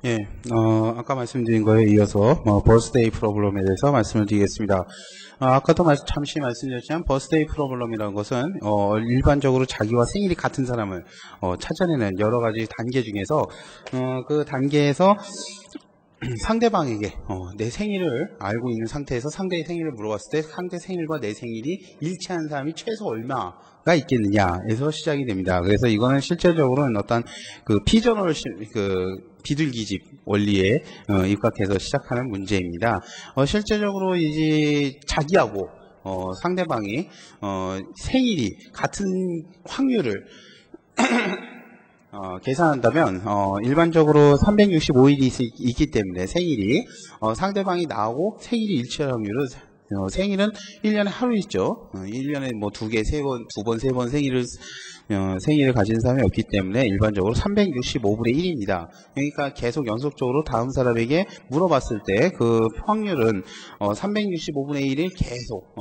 예, 아까 말씀드린 거에 이어서 버스데이 프로블럼에 대해서 말씀을 드리겠습니다. 아까도 잠시 말씀드렸지만 버스데이 프로블럼이라는 것은 일반적으로 자기와 생일이 같은 사람을 찾아내는 여러 가지 단계 중에서 그 단계에서 상대방에게 내 생일을 알고 있는 상태에서 상대의 생일을 물어봤을 때 상대 생일과 내 생일이 일치하는 사람이 최소 얼마가 있겠느냐에서 시작이 됩니다. 그래서 이거는 실제적으로는 어떤 그 피저널 비둘기집 원리에 입각해서 시작하는 문제입니다. 실제적으로 이제 자기하고 상대방이 생일이 같은 확률을 계산한다면 일반적으로 365일이 있기 때문에 생일이 상대방이 나하고 생일이 일치할 확률은 생일은 1년에 하루 있죠. 1년에 뭐 2개, 3번, 2번, 3번 생일을 가진 사람이 없기 때문에 일반적으로 365분의 1입니다. 그러니까 계속 연속적으로 다음 사람에게 물어봤을 때 그 확률은 365분의 1을 계속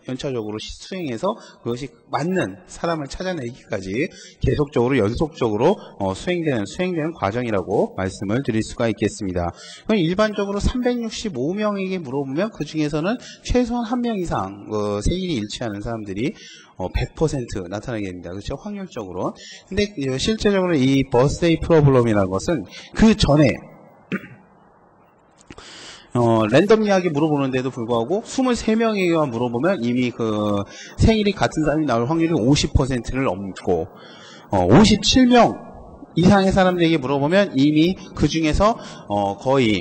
연차적으로 수행해서 그것이 맞는 사람을 찾아내기까지 계속적으로 연속적으로 수행되는 과정이라고 말씀을 드릴 수가 있겠습니다. 그럼 일반적으로 365명에게 물어보면 그 중에서는 최소한 한 명 이상 생일이 일치하는 사람들이 100% 나타나게 됩니다. 그렇죠? 확률적으로. 근데 실제적으로 이 버스데이 프로블럼이라는 것은 그 전에 랜덤리하게 물어보는데도 불구하고 23명에게만 물어보면 이미 그 생일이 같은 사람이 나올 확률이 50%를 넘고 57명 이상의 사람들에게 물어보면 이미 그 중에서 거의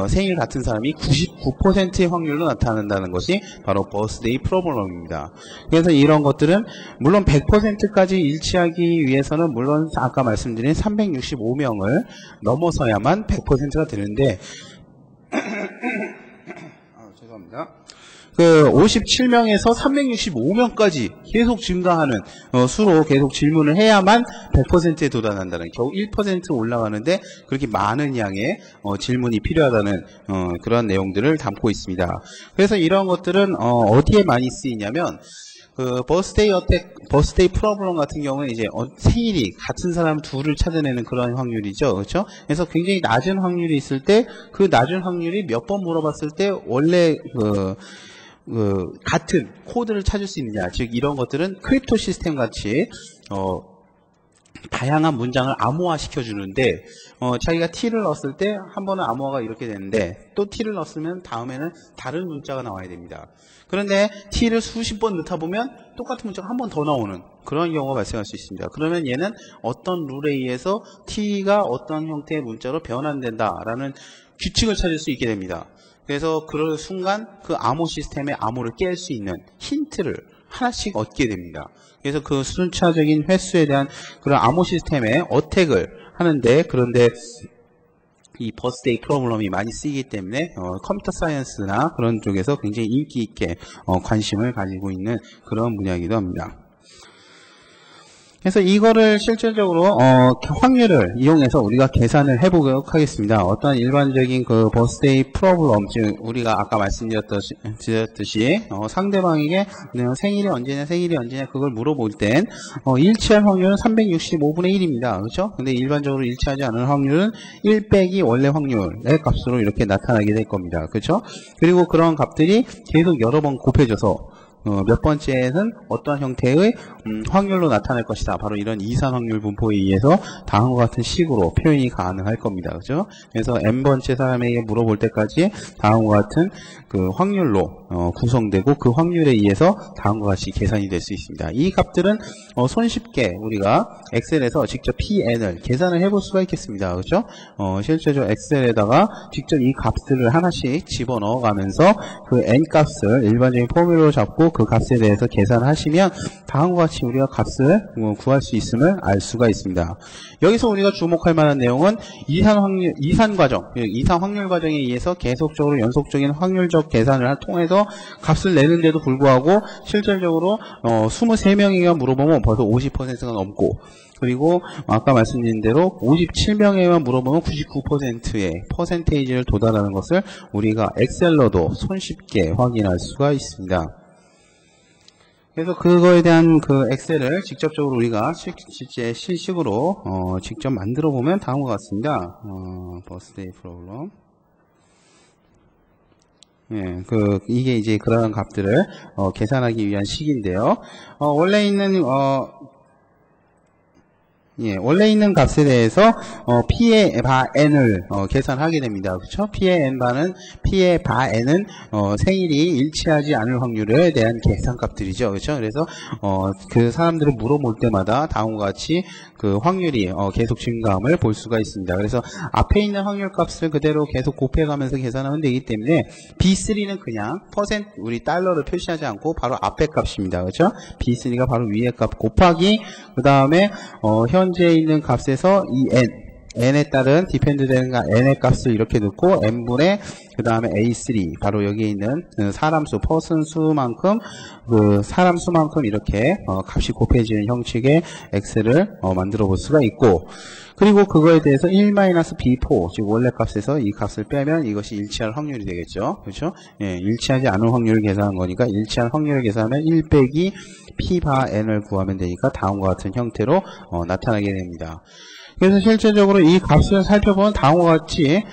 생일 같은 사람이 99%의 확률로 나타난다는 것이 바로 버스데이 프로블럼입니다. 그래서 이런 것들은 물론 100%까지 일치하기 위해서는 물론 아까 말씀드린 365명을 넘어서야만 100%가 되는데 죄송합니다. 그 57명에서 365명까지 계속 증가하는 수로 계속 질문을 해야만 100%에 도달한다는, 겨우 1% 올라가는데 그렇게 많은 양의 질문이 필요하다는 그런 내용들을 담고 있습니다. 그래서 이런 것들은 어디에 많이 쓰이냐면 그 버스데이 프로블럼 같은 경우는 이제 생일이 같은 사람 둘을 찾아내는 그런 확률이죠. 그렇죠? 그래서 굉장히 낮은 확률이 있을 때 그 낮은 확률이 몇 번 물어봤을 때 원래 같은 코드를 찾을 수 있느냐, 즉 이런 것들은 크립토 시스템 같이 다양한 문장을 암호화 시켜주는데 자기가 t를 넣었을 때 한 번은 암호화가 이렇게 되는데 또 t를 넣었으면 다음에는 다른 문자가 나와야 됩니다. 그런데 t를 수십 번 넣다 보면 똑같은 문자가 한 번 더 나오는 그런 경우가 발생할 수 있습니다. 그러면 얘는 어떤 룰에 의해서 t가 어떤 형태의 문자로 변환된다라는 규칙을 찾을 수 있게 됩니다. 그래서 그 순간 그 암호 시스템의 암호를 깰 수 있는 힌트를 하나씩 얻게 됩니다. 그래서 그 순차적인 횟수에 대한 그런 암호 시스템의 어택을 하는데, 그런데 이 버스데이 프로블럼이 많이 쓰이기 때문에 컴퓨터 사이언스나 그런 쪽에서 굉장히 인기 있게 관심을 가지고 있는 그런 분야이기도 합니다. 그래서 이거를 실질적으로 확률을 이용해서 우리가 계산을 해보도록 하겠습니다. 어떤 일반적인 그 버스데이 프로블럼, 즉 우리가 아까 말씀드렸듯이 상대방에게 생일이 언제냐 그걸 물어볼 땐 일치할 확률은 365분의 1입니다. 그렇죠? 근데 일반적으로 일치하지 않은 확률은 1 빼기 원래 확률의 값으로 이렇게 나타나게 될 겁니다. 그렇죠? 그리고 그런 값들이 계속 여러 번 곱해져서 몇 번째는 어떠한 형태의 확률로 나타날 것이다. 바로 이런 이산 확률 분포에 의해서 다음과 같은 식으로 표현이 가능할 겁니다. 그죠? 그래서 n번째 사람에게 물어볼 때까지 다음과 같은 그 확률로 구성되고 그 확률에 의해서 다음과 같이 계산이 될 수 있습니다. 이 값들은 손쉽게 우리가 엑셀에서 직접 pn을 계산을 해볼 수가 있겠습니다. 그죠? 실제로 엑셀에다가 직접 이 값들을 하나씩 집어넣어 가면서 그 n 값을 일반적인 포뮬러로 잡고 그 값에 대해서 계산을 하시면 다음과 같이 우리가 값을 구할 수 있음을 알 수가 있습니다. 여기서 우리가 주목할 만한 내용은 이산 확률 과정에 의해서 계속적으로 연속적인 확률적 계산을 통해서 값을 내는데도 불구하고 실질적으로 23명에게 물어보면 벌써 50%가 넘고, 그리고 아까 말씀드린 대로 57명에만 물어보면 99%의 퍼센테이지를 도달하는 것을 우리가 엑셀로도 손쉽게 확인할 수가 있습니다. 그래서 그거에 대한 그 엑셀을 직접적으로 우리가 실제 실식으로 직접 만들어 보면 다음과 같습니다. 버스데이 프로그램. 예, 이게 이제 그런 값들을 계산하기 위한 식인데요. 원래 있는 원래 있는 값에 대해서 P의 바 n을 계산하게 됩니다. 그렇죠? P의 n 바는 P의 바 n은 생일이 일치하지 않을 확률에 대한 계산값들이죠. 그렇죠? 그래서 그 사람들을 물어볼 때마다 다음과 같이 그 확률이 계속 증가함을 볼 수가 있습니다. 그래서 앞에 있는 확률 값을 그대로 계속 곱해가면서 계산하면 되기 때문에 B3는 그냥 퍼센트 우리 달러를 표시하지 않고 바로 앞에 값입니다. 그렇죠? B3가 바로 위에 값 곱하기 그 다음에 현재 있는 값에서 이 n에 따른 디펜드 되는 n의 값을 이렇게 넣고 n분의 그 다음에 a3 바로 여기에 있는 사람 수 퍼슨 수만큼 그 사람 수만큼 이렇게 값이 곱해지는 형식의 엑셀을 만들어 볼 수가 있고, 그리고 그거에 대해서 1-b4 즉 원래 값에서 이 값을 빼면 이것이 일치할 확률이 되겠죠. 그렇죠? 예, 일치하지 않은 확률을 계산한 거니까 일치할 확률을 계산하면 1 빼기 p 바 n을 구하면 되니까 다음과 같은 형태로 나타나게 됩니다. 그래서 실제적으로 이 값을 살펴보면 다음과 같이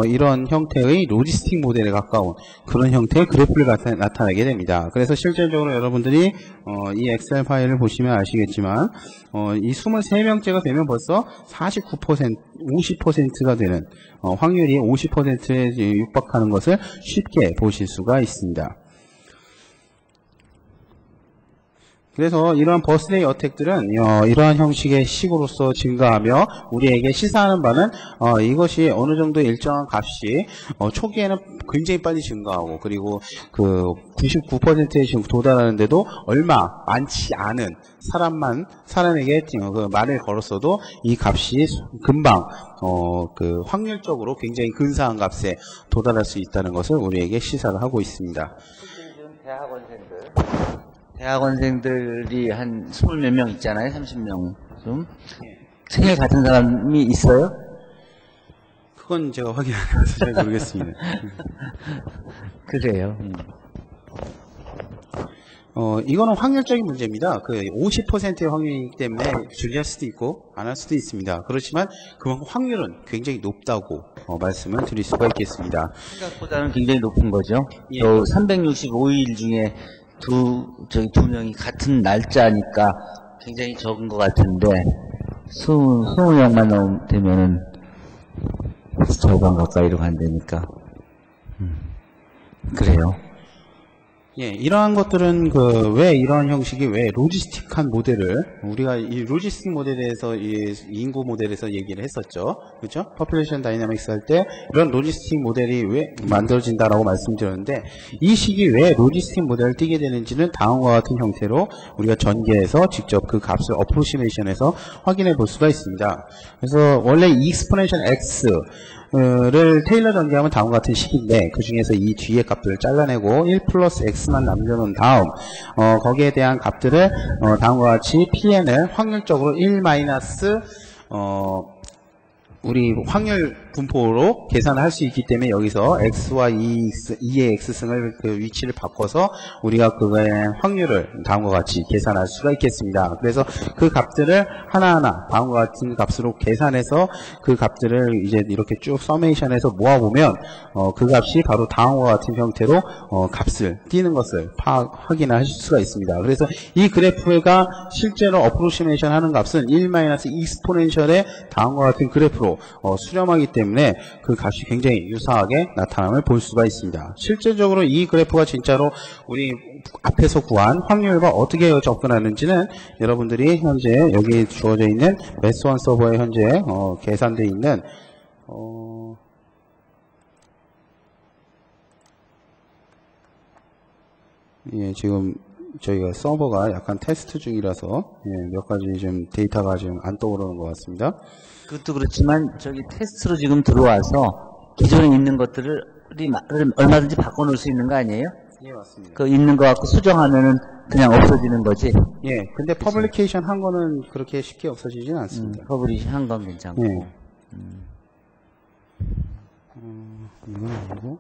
이런 형태의 로지스틱 모델에 가까운 그런 형태의 그래프를 나타내게 됩니다. 그래서 실제적으로 여러분들이 이 엑셀 파일을 보시면 아시겠지만 이 23명째가 되면 벌써 49%, 50%가 되는 확률이 50%에 육박하는 것을 쉽게 보실 수가 있습니다. 그래서 이러한 버스데이 어택들은 이러한 형식의 식으로서 증가하며 우리에게 시사하는 바는 이것이 어느 정도 일정한 값이 초기에는 굉장히 빨리 증가하고 그리고 그 99%에 지금 도달하는데도 얼마 많지 않은 사람에게 그 말을 걸었어도 이 값이 금방 그 확률적으로 굉장히 근사한 값에 도달할 수 있다는 것을 우리에게 시사를 하고 있습니다. 대학원생들이 한 20몇 명 있잖아요. 30명 좀. 생일 같은 사람이 있어요? 그건 제가 확인 안 해서 잘 모르겠습니다. 그래요. 이거는 확률적인 문제입니다. 그 50%의 확률이기 때문에 줄일 수도 있고 안 할 수도 있습니다. 그렇지만 그만큼 확률은 굉장히 높다고 말씀을 드릴 수가 있겠습니다. 생각보다는 굉장히 높은 거죠. 예. 365일 중에 두 명이 같은 날짜니까 굉장히 적은 것 같은데 20명만 되면은 절반 가까이로 간다니까. 그래요. 예, 이러한 것들은 왜 이러한 형식이 왜 로지스틱한 모델을 우리가 이 로지스틱 모델에 대해서 이 인구 모델에서 얘기를 했었죠. 그렇죠? 퍼퓰레이션 다이나믹스 할 때 이런 로지스틱 모델이 왜 만들어진다라고 말씀드렸는데 이 식이 왜 로지스틱 모델을 띄게 되는지는 다음과 같은 형태로 우리가 전개해서 직접 그 값을 어프로시메이션해서 확인해 볼 수가 있습니다. 그래서 원래 익스포넨셜 x 를 테일러 전개하면 다음과 같은 식인데 그 중에서 이 뒤에 값들을 잘라내고 1 플러스 x만 남겨놓은 다음 거기에 대한 값들을 다음과 같이 pn을 확률적으로 1 마이너스 우리 확률 분포로 계산을 할 수 있기 때문에 여기서 x와 2의 x승을 그 위치를 바꿔서 우리가 그거의 확률을 다음과 같이 계산할 수가 있겠습니다. 그래서 그 값들을 하나하나 다음과 같은 값으로 계산해서 그 값들을 이제 이렇게 쭉 서메이션해서 모아보면 그 값이 바로 다음과 같은 형태로 값을 띄는 것을 확인하실 수가 있습니다. 그래서 이 그래프가 실제로 어프로시메이션 하는 값은 1-익스포넨셜의 다음과 같은 그래프로 수렴하기 때문에 그 값이 굉장히 유사하게 나타남을 볼 수가 있습니다. 실제적으로 이 그래프가 진짜로 우리 앞에서 구한 확률과 어떻게 접근하는지는 여러분들이 현재 여기 주어져 있는 매스원 서버에 현재 계산되어 있는 예, 지금 저희가 서버가 약간 테스트 중이라서 몇 가지 좀 데이터가 지금 안 떠오르는 것 같습니다. 그것도 그렇지만 저기 테스트로 지금 들어와서 기존에 있는 것들을 얼마든지 바꿔놓을 수 있는 거 아니에요? 예, 맞습니다. 그 있는 거 갖고 수정하면은 그냥 없어지는 거지. 예, 근데 퍼블리케이션 한 거는 그렇게 쉽게 없어지진 않습니다. 퍼블리시 한 건 괜찮고. 예. 이건 아니고.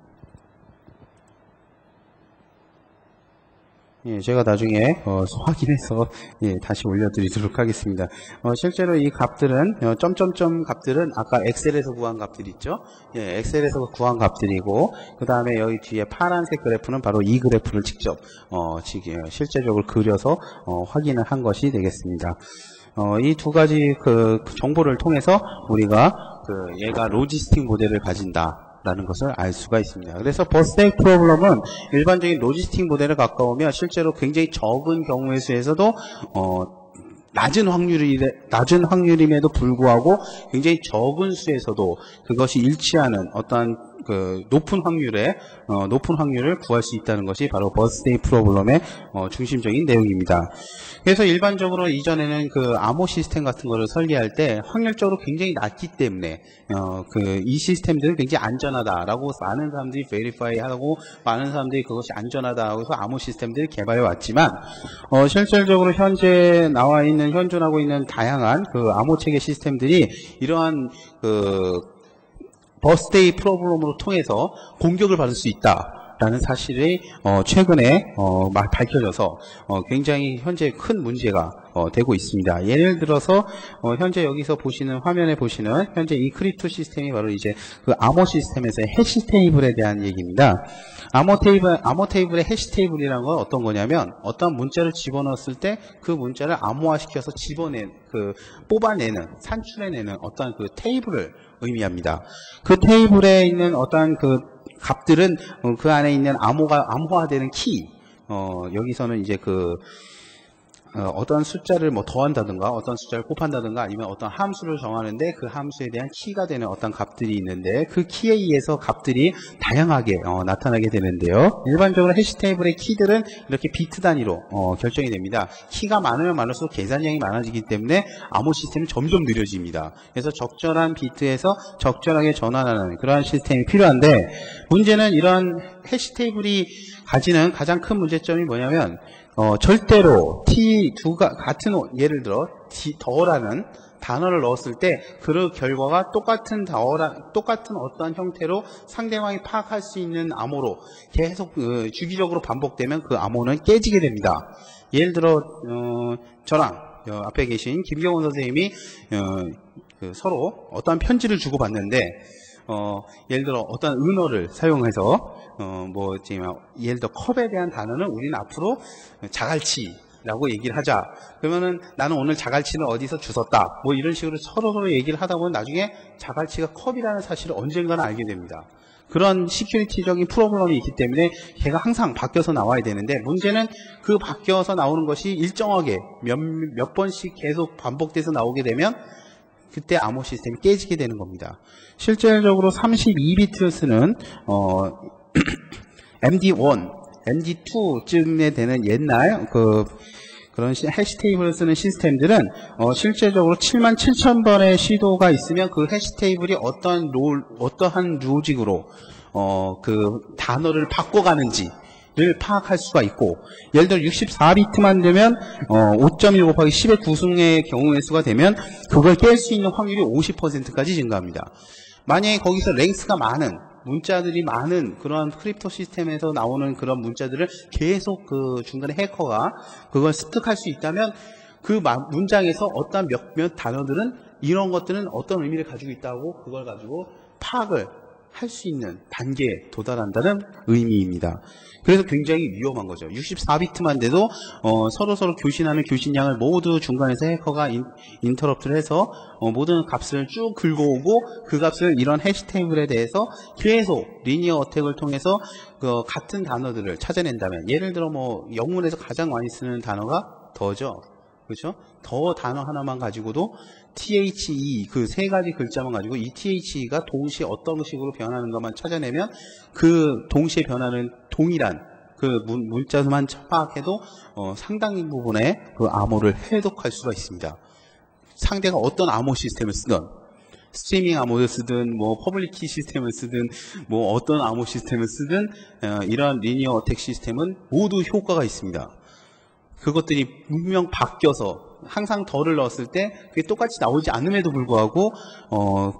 예, 제가 나중에 확인해서 예, 다시 올려드리도록 하겠습니다. 실제로 이 값들은 점점점 값들은 아까 엑셀에서 구한 값들 있죠? 예, 엑셀에서 구한 값들이고 그 다음에 여기 뒤에 파란색 그래프는 바로 이 그래프를 직접 실제적으로 그려서 확인을 한 것이 되겠습니다. 이 두 가지 그 정보를 통해서 우리가 얘가 로지스틱 모델을 가진다. 라는 것을 알 수가 있습니다. 그래서 버스데이 프로블럼은 일반적인 로지스틱 모델에 가까우며 실제로 굉장히 적은 경우의 수에서도 낮은 확률임에도 불구하고 굉장히 적은 수에서도 그것이 일치하는 어떠한 높은 확률을 구할 수 있다는 것이 바로 버스데이 프로블럼의 중심적인 내용입니다. 그래서 일반적으로 이전에는 암호 시스템 같은 거를 설계할 때 확률적으로 굉장히 낮기 때문에 이 시스템들은 굉장히 안전하다라고 많은 사람들이 베리파이 하고 많은 사람들이 그것이 안전하다고 해서 암호 시스템들을 개발해 왔지만 실질적으로 현재 현존하고 있는 다양한 암호 체계 시스템들이 이러한 버스데이 프로블럼으로 통해서 공격을 받을 수 있다라는 사실이 최근에 밝혀져서 굉장히 현재 큰 문제가 되고 있습니다. 예를 들어서 현재 여기서 보시는 화면에 보시는 현재 이 크립토 시스템이 바로 이제 암호 시스템에서의 해시 테이블에 대한 얘기입니다. 암호 테이블의 해시 테이블이라는 건 어떤 거냐면 어떤 문자를 집어넣었을 때 그 문자를 암호화시켜서 뽑아내는 산출해내는 어떤 테이블을 의미합니다. 그 테이블에 있는 어떤 값들은 그 안에 있는 암호화되는 키, 여기서는 이제 어떤 숫자를 더한다든가 어떤 숫자를 곱한다든가 아니면 어떤 함수를 정하는데 그 함수에 대한 키가 되는 어떤 값들이 있는데 그 키에 의해서 값들이 다양하게 나타나게 되는데요. 일반적으로 해시 테이블의 키들은 이렇게 비트 단위로 결정이 됩니다. 키가 많으면 많을수록 계산량이 많아지기 때문에 암호 시스템이 점점 느려집니다. 그래서 적절한 비트에서 적절하게 전환하는 그러한 시스템이 필요한데 문제는 이러한 해시 테이블이 가지는 가장 큰 문제점이 뭐냐면 절대로 예를 들어 더라는 단어를 넣었을 때 그 결과가 똑같은 어떠한 형태로 상대방이 파악할 수 있는 암호로 계속 주기적으로 반복되면 그 암호는 깨지게 됩니다. 예를 들어 저랑 앞에 계신 김경원 선생님이 서로 어떠한 편지를 주고받는데 예를 들어 어떤 은어를 사용해서 예를 들어 컵에 대한 단어는 우리는 앞으로 자갈치라고 얘기를 하자. 그러면은 나는 오늘 자갈치는 어디서 주웠다. 이런 식으로 서로 얘기를 하다 보면 나중에 자갈치가 컵이라는 사실을 언젠가는 알게 됩니다. 그런 시큐리티적인 프로블럼이 있기 때문에 걔가 항상 바뀌어서 나와야 되는데 문제는 그 바뀌어서 나오는 것이 일정하게 몇 번씩 계속 반복돼서 나오게 되면 그때 암호 시스템이 깨지게 되는 겁니다. 실질적으로 32비트를 쓰는 MD1, MD2쯤에 되는 옛날 그런 해시 테이블을 쓰는 시스템들은 실제적으로 77,000번의 시도가 있으면 그 해시 테이블이 어떠한 로직으로 단어를 바꿔가는지 를 파악할 수가 있고 예를 들어 64비트만 되면 5.1 곱하기 10의 9승의 경우의 수가 되면 그걸 깰 수 있는 확률이 50%까지 증가합니다. 만약에 거기서 랭스가 많은 문자들이 많은 그러한 크립토 시스템에서 나오는 그런 문자들을 계속 중간에 해커가 그걸 습득할 수 있다면 그 문장에서 어떤 몇몇 단어들은 이런 것들은 어떤 의미를 가지고 있다고 그걸 가지고 파악을 할 수 있는 단계에 도달한다는 의미입니다. 그래서 굉장히 위험한 거죠. 64비트만 돼도 서로 교신하는 교신량을 모두 중간에서 해커가 인터럽트를 해서 모든 값을 쭉 긁어오고 그 값을 이런 해시 테이블에 대해서 계속 리니어 어택을 통해서 같은 단어들을 찾아낸다면 예를 들어 영문에서 가장 많이 쓰는 단어가 더죠. 그렇죠? 더 단어 하나만 가지고도 THE 그 세 가지 글자만 가지고 이 THE가 동시에 어떤 식으로 변하는 것만 찾아내면 그 동시에 변하는 동일한 그 문자만 파악해도 상당 부분의 그 암호를 해독할 수가 있습니다. 상대가 어떤 암호 시스템을 쓰든 스트리밍 암호를 쓰든 퍼블릭 키 시스템을 쓰든 어떤 암호 시스템을 쓰든 이러한 리니어 어택 시스템은 모두 효과가 있습니다. 그것들이 분명 바뀌어서 항상 덜을 넣었을 때 그게 똑같이 나오지 않음에도 불구하고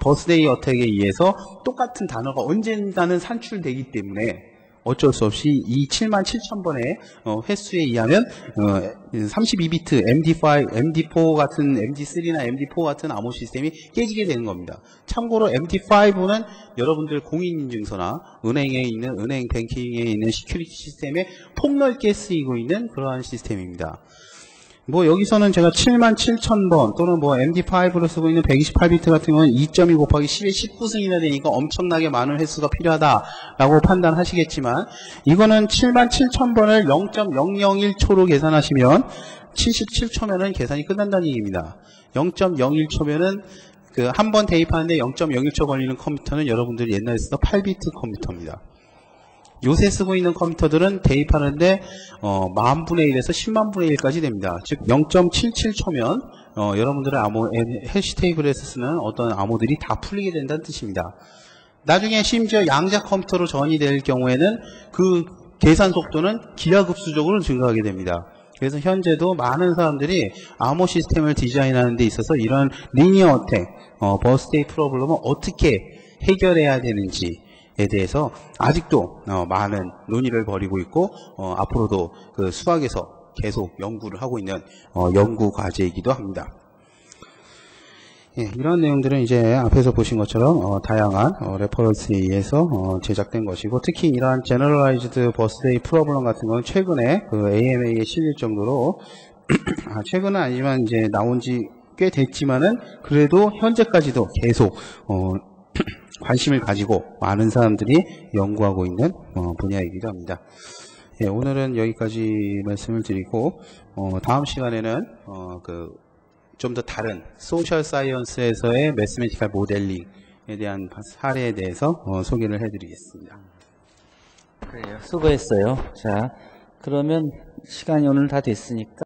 버스데이 어택에 의해서 똑같은 단어가 언젠가는 산출되기 때문에 어쩔 수 없이 이 77,000번의 횟수에 의하면 32비트 MD5, MD4 같은 MD3나 MD4 같은 암호 시스템이 깨지게 되는 겁니다. 참고로 MD5는 여러분들 공인인증서나 은행에 있는 은행 뱅킹에 있는 시큐리티 시스템에 폭넓게 쓰이고 있는 그러한 시스템입니다. 뭐 여기서는 제가 77,000번 또는 뭐 MD5로 쓰고 있는 128비트 같은 경우는 2.2 곱하기 10의 19승이나 되니까 엄청나게 많은 횟수가 필요하다라고 판단하시겠지만 이거는 77,000번을 0.001초로 계산하시면 77초면은 계산이 끝난다는 얘기입니다. 0.01초면은 그 한 번 대입하는데 0.01초 걸리는 컴퓨터는 여러분들이 옛날에 쓰던 8비트 컴퓨터입니다. 요새 쓰고 있는 컴퓨터들은 대입하는데 10,000분의 1에서 100,000분의 1까지 됩니다. 즉 0.77초면 여러분들의 암호 해시 테이블에서 쓰는 어떤 암호들이 다 풀리게 된다는 뜻입니다. 나중에 심지어 양자 컴퓨터로 전이 될 경우에는 그 계산 속도는 기하급수적으로 증가하게 됩니다. 그래서 현재도 많은 사람들이 암호 시스템을 디자인하는 데 있어서 이런 리니어 어택, 버스데이 프로블럼을 어떻게 해결해야 되는지 에 대해서 아직도 많은 논의를 벌이고 있고 앞으로도 그 수학에서 계속 연구를 하고 있는 연구 과제이기도 합니다. 예, 이런 내용들은 이제 앞에서 보신 것처럼 다양한 레퍼런스에 의해서 제작된 것이고 특히 이러한 제너럴라이즈드 버스데이 프로블럼 같은 건 최근에 그 AMA에 실릴 정도로 최근은 아니지만 이제 나온 지 꽤 됐지만은 그래도 현재까지도 계속 관심을 가지고 많은 사람들이 연구하고 있는 분야이기도 합니다. 예, 오늘은 여기까지 말씀을 드리고 다음 시간에는 좀 더 다른 소셜 사이언스에서의 매스메티컬 모델링에 대한 사례에 대해서 소개를 해드리겠습니다. 그래요. 수고했어요. 자, 그러면 시간이 오늘 다 됐으니까